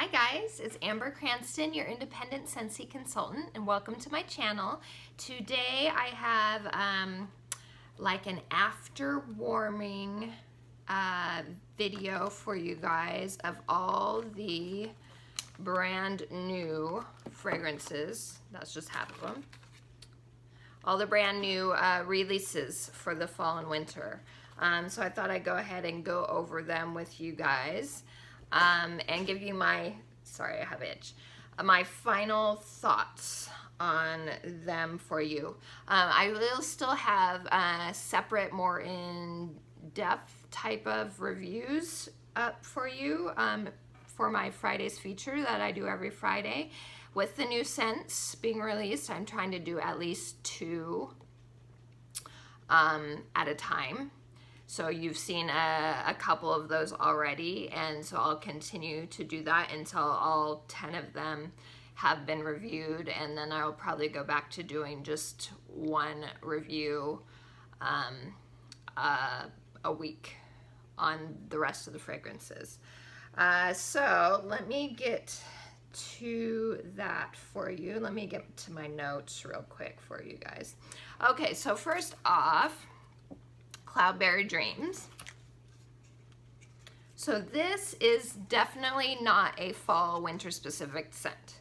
Hi guys, it's Amber Cranston, your independent Scentsy consultant, and welcome to my channel. Today I have like an after warming video for you guys of all the brand new fragrances. That's just half of them. All the brand new releases for the fall and winter. So I thought I'd go ahead and go over them with you guys. And give you my, sorry, I have itch, my final thoughts on them for you. I will still have separate, more in-depth type of reviews up for you for my Friday's feature that I do every Friday. With the new scents being released, I'm trying to do at least 2 at a time. So you've seen a couple of those already, and so I'll continue to do that until all 10 of them have been reviewed, and then I'll probably go back to doing just 1 review a week on the rest of the fragrances. So let me get to that for you. Let me get to my notes real quick for you guys. Okay, so first off, Cloudberry Dreams. So this is definitely not a fall winter specific scent.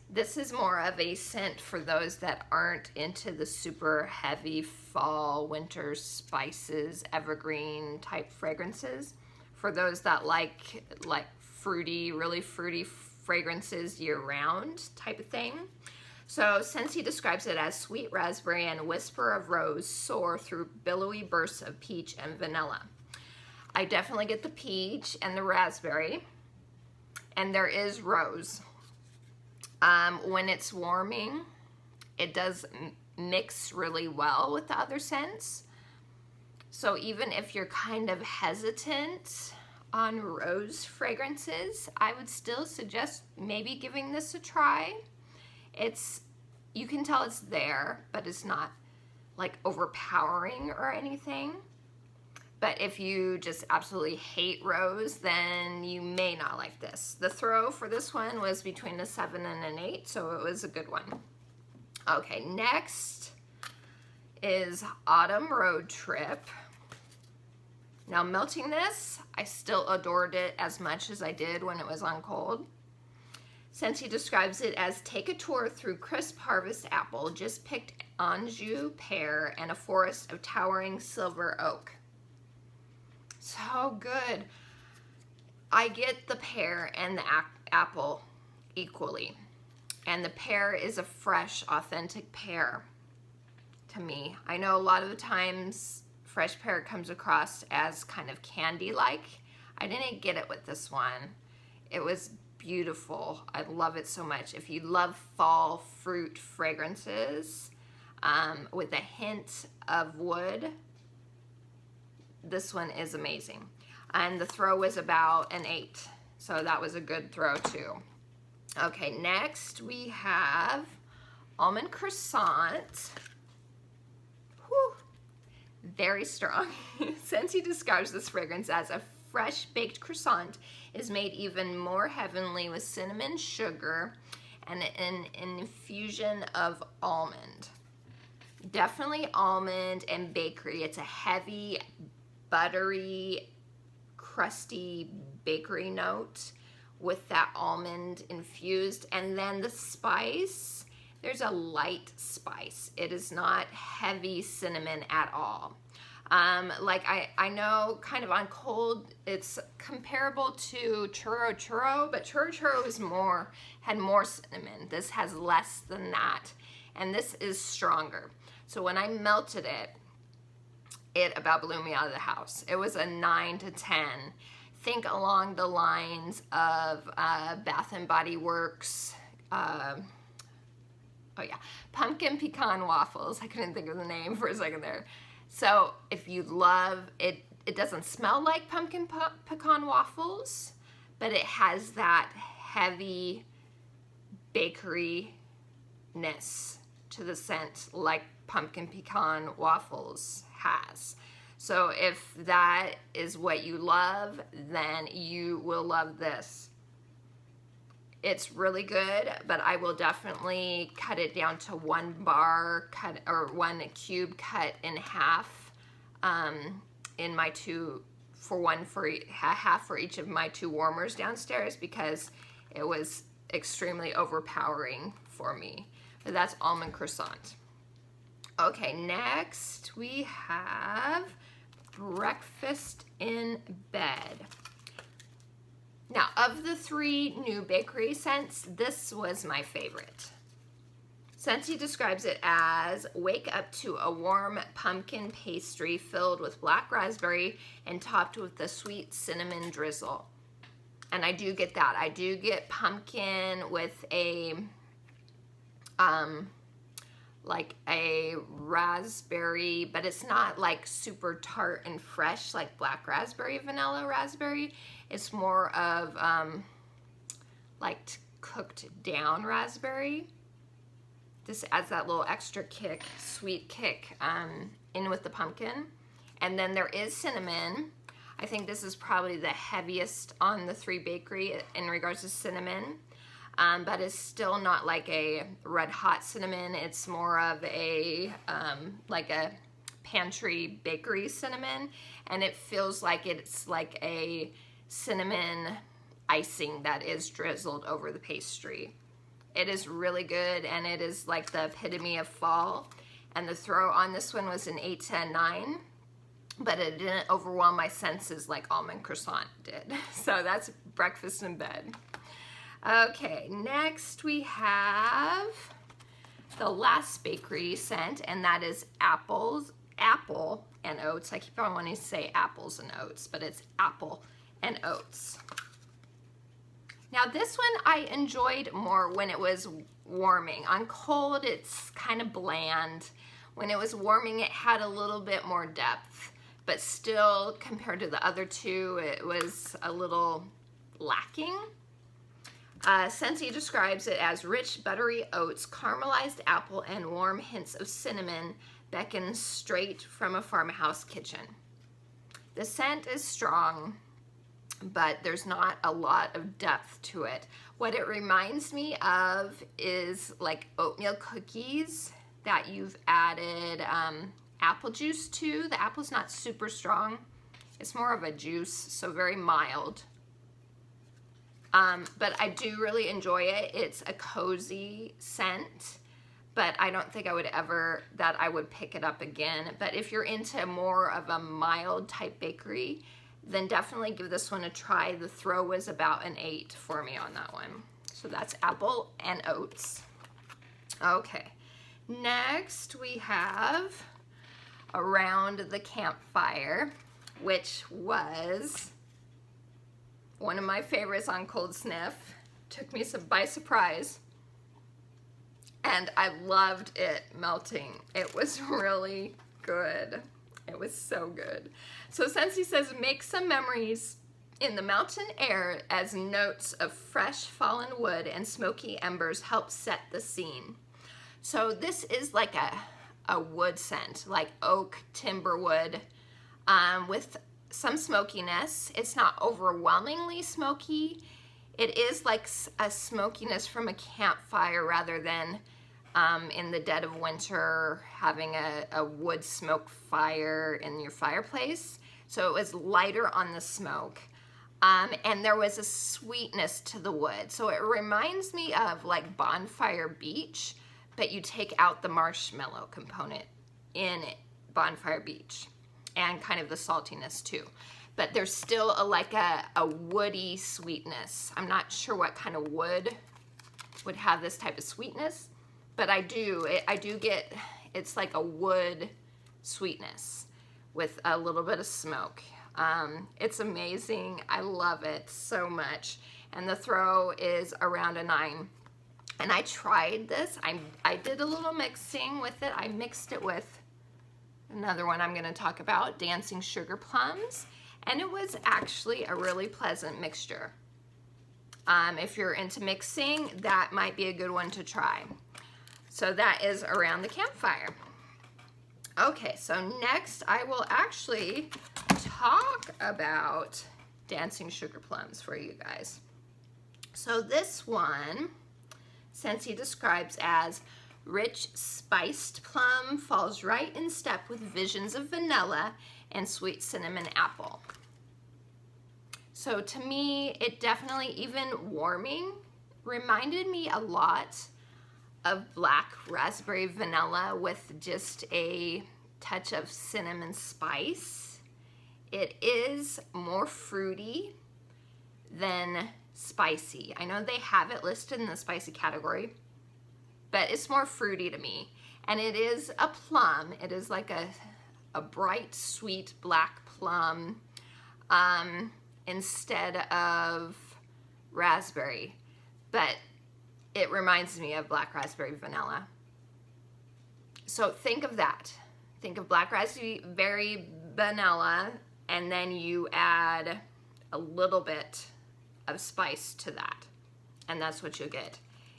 This is more of a scent for those that aren't into the super heavy fall winter spices, evergreen type fragrances. For those that like fruity, really fruity fragrances year round type of thing. So Scentsy describes it as sweet raspberry and whisper of rose soar through billowy bursts of peach and vanilla. I definitely get the peach and the raspberry, and there is rose. When it's warming, it does mix really well with the other scents. So even if you're kind of hesitant on rose fragrances, I would still suggest maybe giving this a try. You can tell it's there, but it's not like overpowering or anything. But if you just absolutely hate rose, then you may not like this. The throw for this one was between a 7 and an 8, so it was a good one. Okay, next is Autumn Road Trip. Now melting this, I still adored it as much as I did when it was on cold. Scentsy describes it as take a tour through crisp harvest apple, just picked Anjou pear, and a forest of towering silver oak. So good. I get the pear and the apple equally. And the pear is a fresh, authentic pear to me. I know a lot of the times fresh pear comes across as kind of candy-like. I didn't get it with this one. It was beautiful. I love it so much. If you love fall fruit fragrances with a hint of wood, this one is amazing. And the throw was about an 8, so that was a good throw too. Okay, next we have Almond Croissant. Whew. Very strong. Scentsy describes this fragrance as a fresh baked croissant is made even more heavenly with cinnamon, sugar, and an infusion of almond. Definitely almond and bakery. It's a heavy, buttery, crusty bakery note with that almond infused. And then the spice, there's a light spice. It is not heavy cinnamon at all. Like I know kind of on cold, it's comparable to Churro Churro, but Churro Churro is had more cinnamon. This has less than that, and this is stronger. So when I melted it, it about blew me out of the house. It was a 9 to 10. Think along the lines of Bath and Body Works, oh yeah, pumpkin pecan waffles. I couldn't think of the name for a second there. So if you love it, it doesn't smell like pumpkin pecan waffles, but it has that heavy bakeryness to the scent like pumpkin pecan waffles has. So if that is what you love, then you will love this. It's really good, but I will definitely cut it down to 1 bar cut, or 1 cube cut in half in my half for each of my 2 warmers downstairs, because it was extremely overpowering for me. But that's Almond Croissant. Okay, next we have Breakfast in Bed. Now, of the 3 new bakery scents, this was my favorite. Scentsy describes it as wake up to a warm pumpkin pastry filled with black raspberry and topped with the sweet cinnamon drizzle. And I do get that. I do get pumpkin with a like a raspberry, but it's not like super tart and fresh like black raspberry, vanilla raspberry. It's more of like cooked down raspberry. This adds that little extra kick, sweet kick in with the pumpkin. And then there is cinnamon. I think this is probably the heaviest on the 3 bakery in regards to cinnamon. But it's still not like a red hot cinnamon. It's more of a like a pantry bakery cinnamon, and it feels like it's like a cinnamon icing that is drizzled over the pastry. It is really good, and it is like the epitome of fall. And the throw on this one was an 8 to a 9, but it didn't overwhelm my senses like Almond Croissant did. So that's Breakfast in Bed. Okay, next we have the last bakery scent, and that is apple and oats. I keep on wanting to say apples and oats, but it's apple and oats. Now this one I enjoyed more when it was warming. On cold, it's kind of bland. When it was warming, it had a little bit more depth, but still compared to the other 2, it was a little lacking. Scentsy describes it as rich, buttery oats, caramelized apple, and warm hints of cinnamon beckon straight from a farmhouse kitchen. The scent is strong, but there's not a lot of depth to it. What it reminds me of is like oatmeal cookies that you've added apple juice to. The apple's not super strong. It's more of a juice, so very mild. But I do really enjoy it. It's a cozy scent, but I don't think I would pick it up again. But if you're into more of a mild type bakery, then definitely give this one a try. The throw was about an 8 for me on that one. So that's apple and oats. Okay, next we have Around the Campfire, which was one of my favorites on Cold Sniff. Took me by surprise, and I loved it melting. It was really good. It was so good. So Scentsy says, make some memories in the mountain air as notes of fresh fallen wood and smoky embers help set the scene. So this is like a wood scent, like oak, timber wood, with some smokiness. It's not overwhelmingly smoky. It is like a smokiness from a campfire rather than in the dead of winter having a wood smoke fire in your fireplace. So it was lighter on the smoke. And there was a sweetness to the wood. So it reminds me of like Bonfire Beach, but you take out the marshmallow component in Bonfire Beach, and kind of the saltiness too. But there's still a woody sweetness. I'm not sure what kind of wood would have this type of sweetness, but I do get, it's like a wood sweetness with a little bit of smoke. It's amazing. I love it so much. And the throw is around a 9. And I tried this. I did a little mixing with it. I mixed it with another one I'm going to talk about, Dancing Sugar Plums, and it was actually a really pleasant mixture. If you're into mixing, that might be a good one to try. So that is Around the Campfire. Okay, so next I will actually talk about Dancing Sugar Plums for you guys. So this one, Scentsy describes as rich spiced plum, falls right in step with visions of vanilla and sweet cinnamon apple. So to me, it definitely, even warming, reminded me a lot of black raspberry vanilla with just a touch of cinnamon spice. It is more fruity than spicy. I know they have it listed in the spicy category, but it's more fruity to me. And it is a plum. It is like a bright, sweet black plum instead of raspberry. But it reminds me of black raspberry vanilla. So think of that. Think of black raspberry vanilla, and then you add a little bit of spice to that, and that's what you'll get.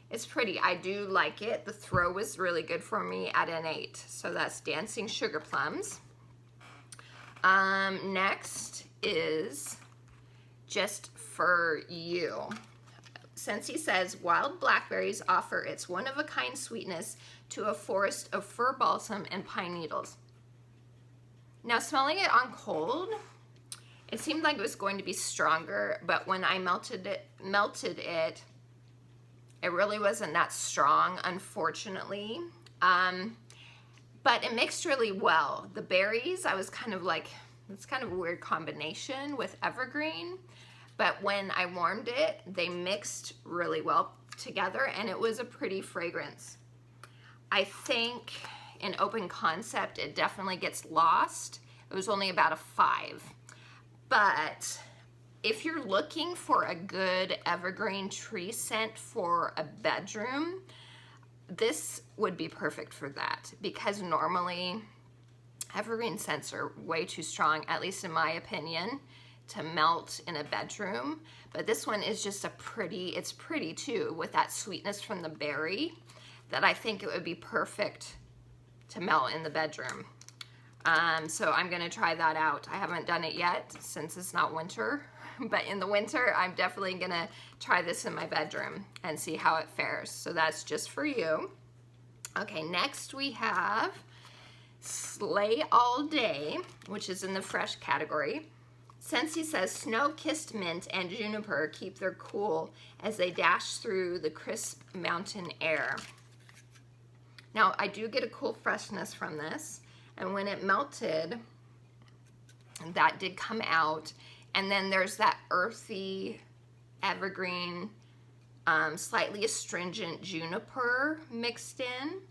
It's pretty. I do like it. The throw was really good for me at an 8. So that's Dancing Sugar Plums. Next is Just For You. Scentsy says, wild blackberries offer its one-of-a-kind sweetness to a forest of fir balsam and pine needles. Now, smelling it on cold, it seemed like it was going to be stronger, but when I melted it, it really wasn't that strong, unfortunately. But it mixed really well. The berries, I was kind of like, it's kind of a weird combination with evergreen. But when I warmed it, they mixed really well together, and it was a pretty fragrance. I think in open concept, it definitely gets lost. It was only about a 5. But if you're looking for a good evergreen tree scent for a bedroom, this would be perfect for that, because normally evergreen scents are way too strong, at least in my opinion, to melt in a bedroom. But this one is just it's pretty too, with that sweetness from the berry, that I think it would be perfect to melt in the bedroom. So I'm gonna try that out. I haven't done it yet since it's not winter, but in the winter, I'm definitely gonna try this in my bedroom and see how it fares. So that's Just For You. Okay, next we have Sleigh All Day, which is in the fresh category. Scentsy says snow-kissed mint and juniper keep their cool as they dash through the crisp mountain air. Now, I do get a cool freshness from this, and when it melted, that did come out. And then there's that earthy, evergreen, slightly astringent juniper mixed in.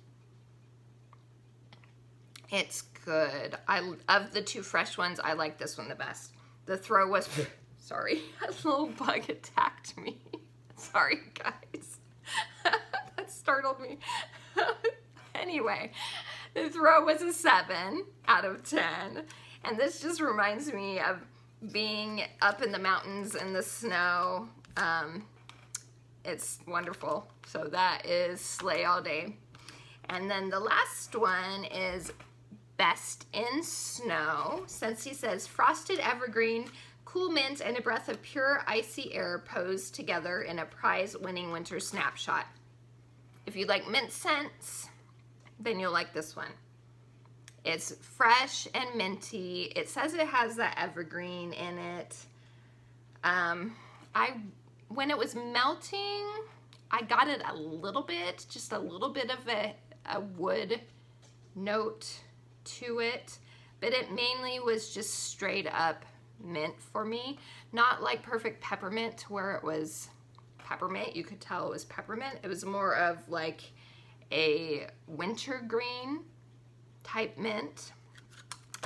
It's good. Of the two fresh ones, I like this one the best. The throw was, sorry, a little bug attacked me. Sorry, guys. That startled me. Anyway, the throw was a 7 out of 10. And this just reminds me of being up in the mountains in the snow. It's wonderful. So that is Sleigh All Day. And then the last one is Best in Snow. Scentsy says frosted evergreen, cool mint, and a breath of pure icy air posed together in a prize-winning winter snapshot. If you like mint scents, then you'll like this one. It's fresh and minty. It says it has that evergreen in it. When it was melting, I got it a little bit, just a little bit of a wood note to it, but it mainly was just straight up mint for me. Not like perfect peppermint where it was peppermint. You could tell it was peppermint. It was more of like a wintergreen type mint.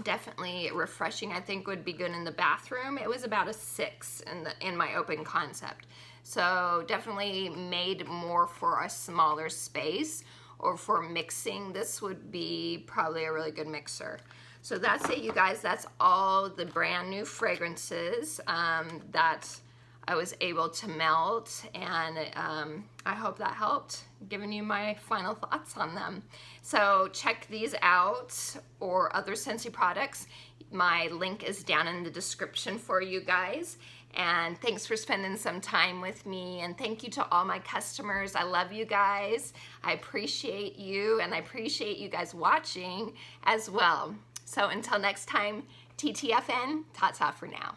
Definitely refreshing. I think would be good in the bathroom. It was about a 6 in my open concept. So definitely made more for a smaller space, or for mixing. This would be probably a really good mixer. So that's it, you guys. That's all the brand new fragrances that I was able to melt, and I hope that helped, giving you my final thoughts on them. So check these out, or other Scentsy products. My link is down in the description for you guys. And thanks for spending some time with me. And thank you to all my customers. I love you guys. I appreciate you, and I appreciate you guys watching as well. So until next time, TTFN, ta-ta for now.